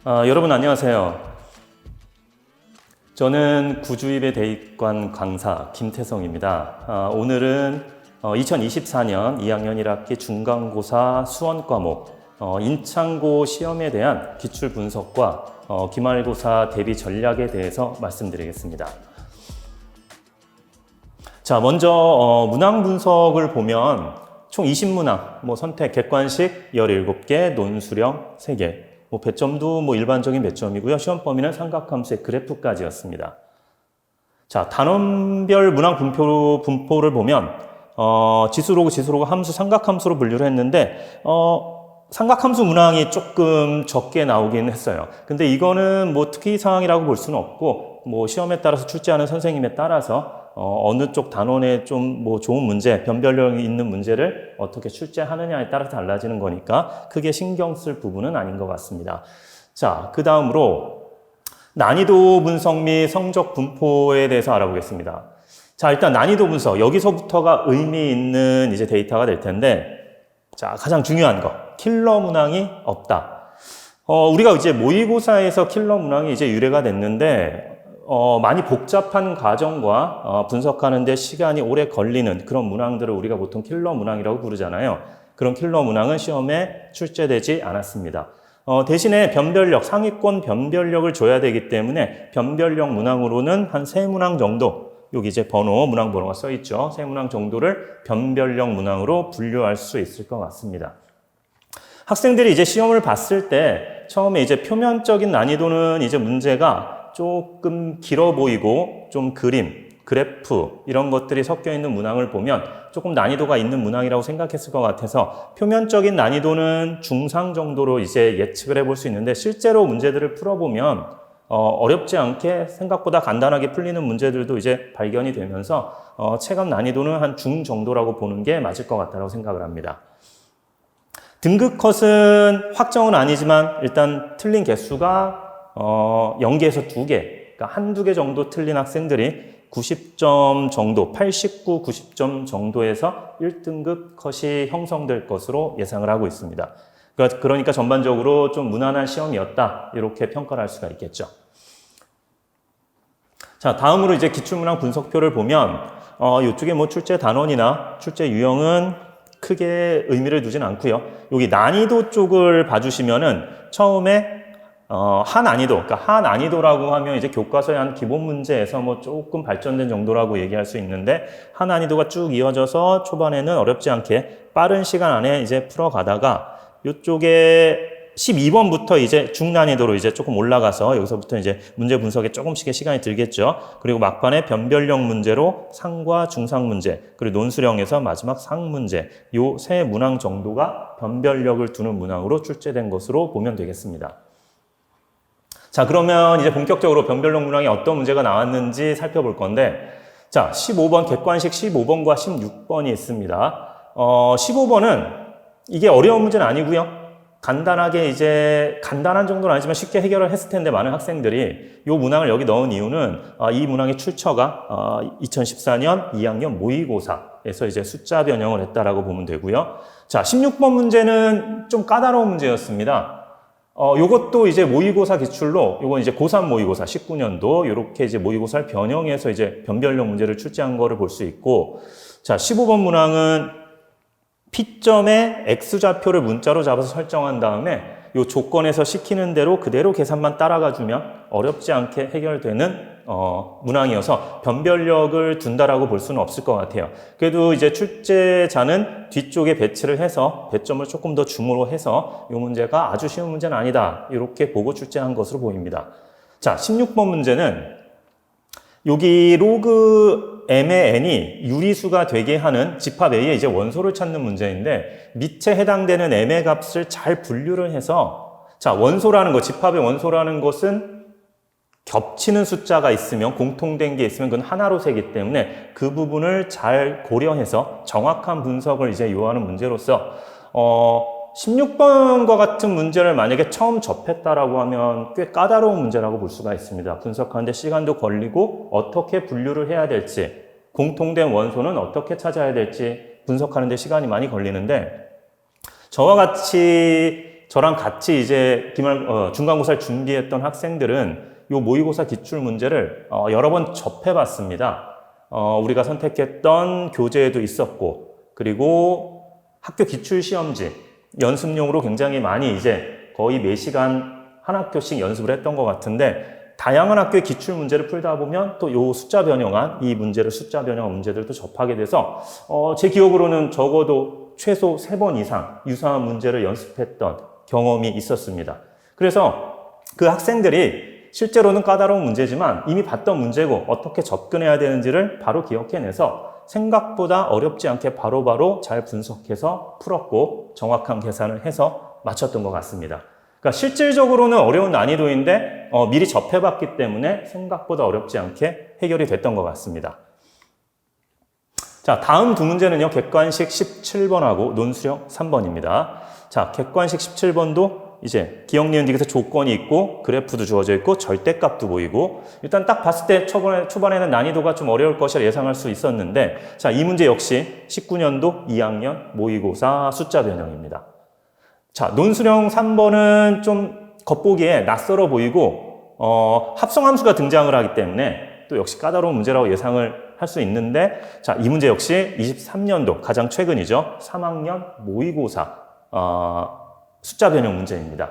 여러분 안녕하세요. 저는 구주입의 대입관 강사 김태성입니다. 오늘은 2024년 2학년 1학기 중간고사 수원 과목 인창고 시험에 대한 기출 분석과 기말고사 대비 전략에 대해서 말씀드리겠습니다. 자, 먼저 문항 분석을 보면 총 20문항, 선택 객관식 17개, 논수령 3개, 배점도 일반적인 배점이고요. 시험 범위는 삼각함수의 그래프까지였습니다. 자, 단원별 문항 분포를 보면 지수로그 함수, 삼각함수로 분류를 했는데 삼각함수 문항이 조금 적게 나오긴 했어요. 근데 이거는 특이 사항이라고 볼 수는 없고 시험에 따라서 출제하는 선생님에 따라서 어느 쪽 단원에 좀 좋은 문제, 변별력이 있는 문제를 어떻게 출제하느냐에 따라서 달라지는 거니까 크게 신경 쓸 부분은 아닌 것 같습니다. 자, 그 다음으로 난이도 분석 및 성적 분포에 대해서 알아보겠습니다. 자, 일단 난이도 분석, 여기서부터가 의미 있는 이제 데이터가 될 텐데, 자, 가장 중요한 거, 킬러 문항이 없다. 우리가 이제 모의고사에서 킬러 문항이 이제 유래가 됐는데, 많이 복잡한 과정과 분석하는 데 시간이 오래 걸리는 그런 문항들을 우리가 보통 킬러 문항이라고 부르잖아요. 그런 킬러 문항은 시험에 출제되지 않았습니다. 대신에 변별력, 상위권 변별력을 줘야 되기 때문에 변별력 문항으로는 한 3문항 정도, 여기 이제 문항 번호가 써 있죠. 3문항 정도를 변별력 문항으로 분류할 수 있을 것 같습니다. 학생들이 이제 시험을 봤을 때 처음에 이제 표면적인 난이도는 이제 문제가 조금 길어 보이고 좀 그림, 그래프 이런 것들이 섞여 있는 문항을 보면 조금 난이도가 있는 문항이라고 생각했을 것 같아서 표면적인 난이도는 중상 정도로 이제 예측을 해볼 수 있는데 실제로 문제들을 풀어보면 어렵지 않게 생각보다 간단하게 풀리는 문제들도 이제 발견이 되면서 체감 난이도는 한 중 정도라고 보는 게 맞을 것 같다고 생각을 합니다. 등급 컷은 확정은 아니지만 일단 틀린 개수가 0개에서 2개, 그러니까 한두 개 정도 틀린 학생들이 90점 정도, 89, 90점 정도에서 1등급 컷이 형성될 것으로 예상을 하고 있습니다. 그러니까 전반적으로 좀 무난한 시험이었다, 이렇게 평가를 할 수가 있겠죠. 자, 다음으로 이제 기출문항 분석표를 보면 이쪽에 출제 단원이나 출제 유형은 크게 의미를 두진 않고요. 여기 난이도 쪽을 봐주시면은 처음에 하난이도, 그러니까 하난이도라고 하면 이제 교과서의 한 기본 문제에서 조금 발전된 정도라고 얘기할 수 있는데 하난이도가 쭉 이어져서 초반에는 어렵지 않게 빠른 시간 안에 이제 풀어가다가 이쪽에 12번부터 이제 중난이도로 이제 조금 올라가서 여기서부터 이제 문제 분석에 조금씩의 시간이 들겠죠. 그리고 막판에 변별력 문제로 상과 중상 문제, 그리고 논수령에서 마지막 상 문제, 요 3문항 정도가 변별력을 두는 문항으로 출제된 것으로 보면 되겠습니다. 자, 그러면 이제 본격적으로 변별력 문항에 어떤 문제가 나왔는지 살펴볼 건데, 자, 15번, 객관식 15번과 16번이 있습니다. 15번은 이게 어려운 문제는 아니고요. 간단하게 이제, 간단한 정도는 아니지만 쉽게 해결을 했을 텐데 많은 학생들이 이 문항을 여기 넣은 이유는 이 문항의 출처가 2014년 2학년 모의고사에서 이제 숫자 변형을 했다라고 보면 되고요. 자, 16번 문제는 좀 까다로운 문제였습니다. 요것도 이제 모의고사 기출로, 요건 이제 고3 모의고사 19년도, 요렇게 이제 모의고사를 변형해서 이제 변별력 문제를 출제한 거를 볼 수 있고, 자, 15번 문항은 P점에 X좌표를 문자로 잡아서 설정한 다음에 요 조건에서 시키는 대로 그대로 계산만 따라가 주면 어렵지 않게 해결되는 문항이어서 변별력을 둔다라고 볼 수는 없을 것 같아요. 그래도 이제 출제자는 뒤쪽에 배치를 해서 배점을 조금 더 줌으로 해서 이 문제가 아주 쉬운 문제는 아니다, 이렇게 보고 출제한 것으로 보입니다. 자, 16번 문제는 여기 로그 m의 n이 유리수가 되게 하는 집합 A의 이제 원소를 찾는 문제인데 밑에 해당되는 m의 값을 잘 분류를 해서, 자, 원소라는 거, 집합의 원소라는 것은 겹치는 숫자가 있으면, 공통된 게 있으면 그건 하나로 세기 때문에 그 부분을 잘 고려해서 정확한 분석을 이제 요하는 문제로서 16번과 같은 문제를 만약에 처음 접했다라고 하면 꽤 까다로운 문제라고 볼 수가 있습니다. 분석하는데 시간도 걸리고 어떻게 분류를 해야 될지, 공통된 원소는 어떻게 찾아야 될지 분석하는데 시간이 많이 걸리는데, 저와 같이 저랑 같이 이제 중간고사를 준비했던 학생들은 요 모의고사 기출 문제를 여러 번 접해봤습니다. 우리가 선택했던 교재에도 있었고, 그리고 학교 기출시험지, 연습용으로 굉장히 많이 이제 거의 매시간 한 학교씩 연습을 했던 것 같은데, 다양한 학교의 기출 문제를 풀다 보면 또 요 숫자 변형한 이 문제를 숫자 변형한 문제들도 접하게 돼서 제 기억으로는 적어도 최소 3번 이상 유사한 문제를 연습했던 경험이 있었습니다. 그래서 그 학생들이 실제로는 까다로운 문제지만 이미 봤던 문제고 어떻게 접근해야 되는지를 바로 기억해내서 생각보다 어렵지 않게 바로바로 잘 분석해서 풀었고 정확한 계산을 해서 맞췄던 것 같습니다. 그러니까 실질적으로는 어려운 난이도인데 미리 접해봤기 때문에 생각보다 어렵지 않게 해결이 됐던 것 같습니다. 자, 다음 두 문제는요. 객관식 17번하고 논술형 3번입니다. 자, 객관식 17번도 이제 기억, 니은, 디귿의 조건이 있고 그래프도 주어져 있고 절대값도 보이고 일단 딱 봤을 때 초반에는 난이도가 좀 어려울 것이라 예상할 수 있었는데 자, 이 문제 역시 19년도 2학년 모의고사 숫자 변형입니다. 자, 논술형 3번은 좀 겉보기에 낯설어 보이고 합성함수가 등장을 하기 때문에 또 역시 까다로운 문제라고 예상을 할 수 있는데 자, 이 문제 역시 23년도 가장 최근이죠. 3학년 모의고사 숫자 변형 문제입니다.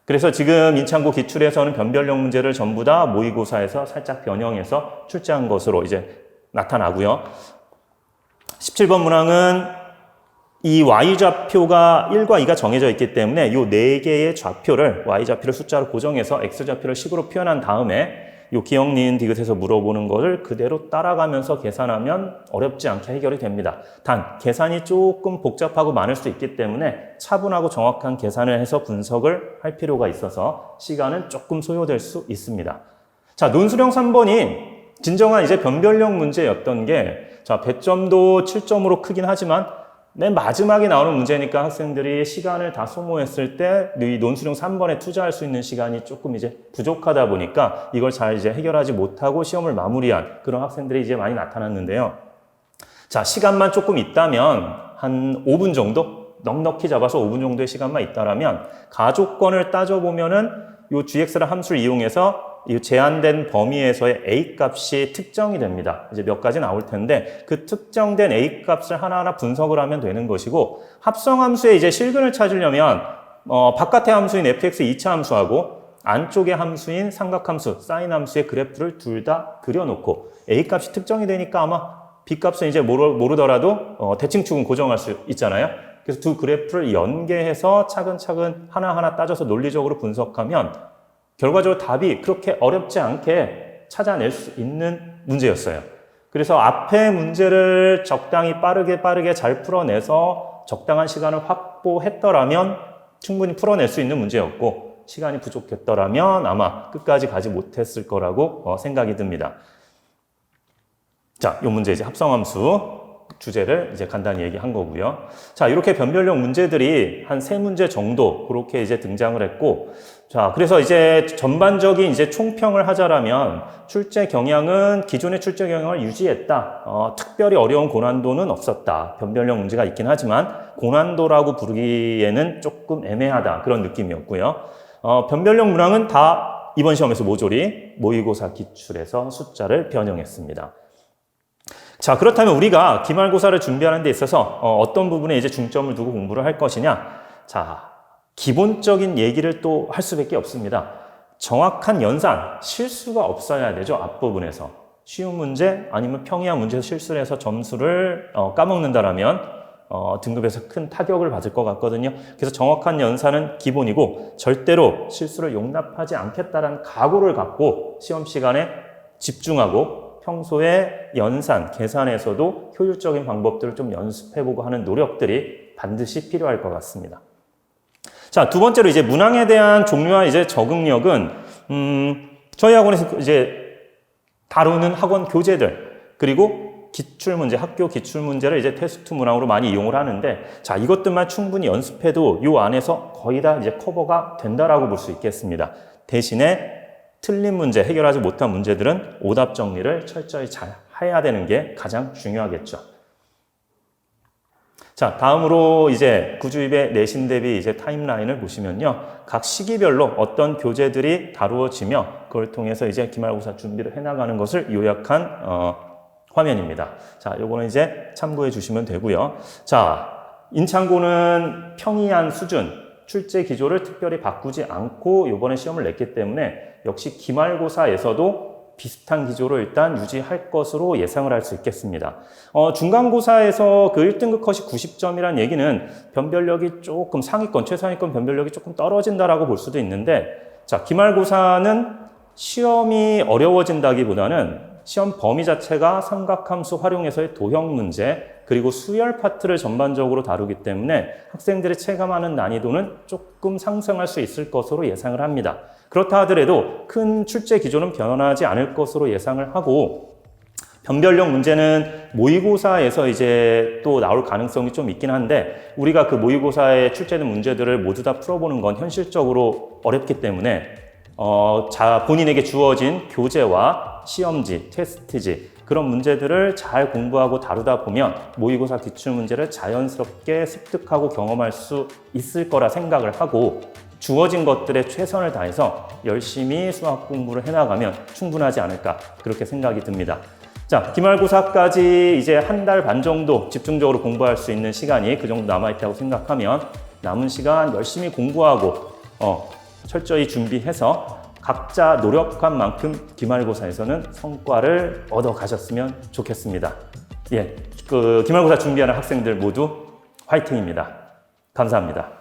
그래서 지금 인창고 기출에서는 변별력 문제를 전부 다 모의고사에서 살짝 변형해서 출제한 것으로 이제 나타나고요. 17번 문항은 이 y좌표가 1과 2가 정해져 있기 때문에 이 4개의 좌표를 y좌표를 숫자로 고정해서 x좌표를 식으로 표현한 다음에 이 기억, 니은, 디귿에서 물어보는 것을 그대로 따라가면서 계산하면 어렵지 않게 해결이 됩니다. 단 계산이 조금 복잡하고 많을 수 있기 때문에 차분하고 정확한 계산을 해서 분석을 할 필요가 있어서 시간은 조금 소요될 수 있습니다. 자, 논술형 3번이 진정한 이제 변별력 문제였던 게 자, 배점도 7점으로 크긴 하지만 맨 마지막에 나오는 문제니까 학생들이 시간을 다 소모했을 때 이 논술형 3번에 투자할 수 있는 시간이 조금 이제 부족하다 보니까 이걸 잘 이제 해결하지 못하고 시험을 마무리한 그런 학생들이 이제 많이 나타났는데요. 자, 시간만 조금 있다면 한 5분 정도? 넉넉히 잡아서 5분 정도의 시간만 있다라면 가조건을 따져보면은 요 gx라는 함수를 이용해서 이 제한된 범위에서의 a 값이 특정이 됩니다. 이제 몇 가지 나올 텐데 그 특정된 a 값을 하나하나 분석을 하면 되는 것이고 합성함수의 이제 실근을 찾으려면 바깥의 함수인 fx 2차 함수하고 안쪽의 함수인 삼각함수 사인 함수의 그래프를 둘 다 그려놓고 a 값이 특정이 되니까 아마 b 값은 이제 모르더라도 대칭축은 고정할 수 있잖아요. 그래서 두 그래프를 연계해서 차근차근 하나하나 따져서 논리적으로 분석하면 결과적으로 답이 그렇게 어렵지 않게 찾아낼 수 있는 문제였어요. 그래서 앞에 문제를 적당히 빠르게 잘 풀어내서 적당한 시간을 확보했더라면 충분히 풀어낼 수 있는 문제였고 시간이 부족했더라면 아마 끝까지 가지 못했을 거라고 생각이 듭니다. 자, 이 문제 이제 합성함수 주제를 이제 간단히 얘기한 거고요. 자, 이렇게 변별력 문제들이 한 3문제 정도 그렇게 이제 등장을 했고, 자, 그래서 이제 전반적인 이제 총평을 하자라면 출제 경향은 기존의 출제 경향을 유지했다. 특별히 어려운 고난도는 없었다. 변별력 문제가 있긴 하지만 고난도라고 부르기에는 조금 애매하다. 그런 느낌이었고요. 변별력 문항은 다 이번 시험에서 모조리 모의고사 기출에서 숫자를 변형했습니다. 자, 그렇다면 우리가 기말고사를 준비하는 데 있어서 어떤 부분에 이제 중점을 두고 공부를 할 것이냐? 자, 기본적인 얘기를 또 할 수밖에 없습니다. 정확한 연산, 실수가 없어야 되죠. 앞부분에서. 쉬운 문제 아니면 평이한 문제에서 실수를 해서 점수를 까먹는다라면 등급에서 큰 타격을 받을 것 같거든요. 그래서 정확한 연산은 기본이고 절대로 실수를 용납하지 않겠다라는 각오를 갖고 시험 시간에 집중하고 평소에 연산, 계산에서도 효율적인 방법들을 좀 연습해보고 하는 노력들이 반드시 필요할 것 같습니다. 자, 두 번째로 이제 문항에 대한 종류와 이제 적응력은, 저희 학원에서 이제 다루는 학원 교재들, 그리고 기출문제, 학교 기출문제를 이제 테스트 문항으로 많이 이용을 하는데, 자, 이것들만 충분히 연습해도 이 안에서 거의 다 이제 커버가 된다라고 볼 수 있겠습니다. 대신에 틀린 문제, 해결하지 못한 문제들은 오답 정리를 철저히 잘 해야 되는 게 가장 중요하겠죠. 자, 다음으로 이제 구주입의 내신 대비 이제 타임라인을 보시면요. 각 시기별로 어떤 교재들이 다루어지며 그걸 통해서 이제 기말고사 준비를 해나가는 것을 요약한 화면입니다. 자, 요거는 이제 참고해 주시면 되고요. 자, 인창고는 평이한 수준, 출제 기조를 특별히 바꾸지 않고 요번에 시험을 냈기 때문에 역시 기말고사에서도 비슷한 기조로 일단 유지할 것으로 예상을 할 수 있겠습니다. 중간고사에서 그 1등급 컷이 90점이라는 얘기는 변별력이 조금 상위권, 최상위권 변별력이 조금 떨어진다라고 볼 수도 있는데, 자, 기말고사는 시험이 어려워진다기보다는 시험 범위 자체가 삼각함수 활용해서의 도형 문제, 그리고 수열 파트를 전반적으로 다루기 때문에 학생들이 체감하는 난이도는 조금 상승할 수 있을 것으로 예상을 합니다. 그렇다 하더라도 큰 출제 기조는 변하지 않을 것으로 예상을 하고, 변별력 문제는 모의고사에서 이제 또 나올 가능성이 좀 있긴 한데, 우리가 그 모의고사에 출제된 문제들을 모두 다 풀어보는 건 현실적으로 어렵기 때문에 본인에게 주어진 교재와 시험지, 테스트지 그런 문제들을 잘 공부하고 다루다 보면 모의고사 기출문제를 자연스럽게 습득하고 경험할 수 있을 거라 생각을 하고, 주어진 것들에 최선을 다해서 열심히 수학 공부를 해나가면 충분하지 않을까 그렇게 생각이 듭니다. 자, 기말고사까지 이제 한 달 반 정도 집중적으로 공부할 수 있는 시간이 그 정도 남아있다고 생각하면 남은 시간 열심히 공부하고 철저히 준비해서 각자 노력한 만큼 기말고사에서는 성과를 얻어 가셨으면 좋겠습니다. 예, 기말고사 준비하는 학생들 모두 화이팅입니다. 감사합니다.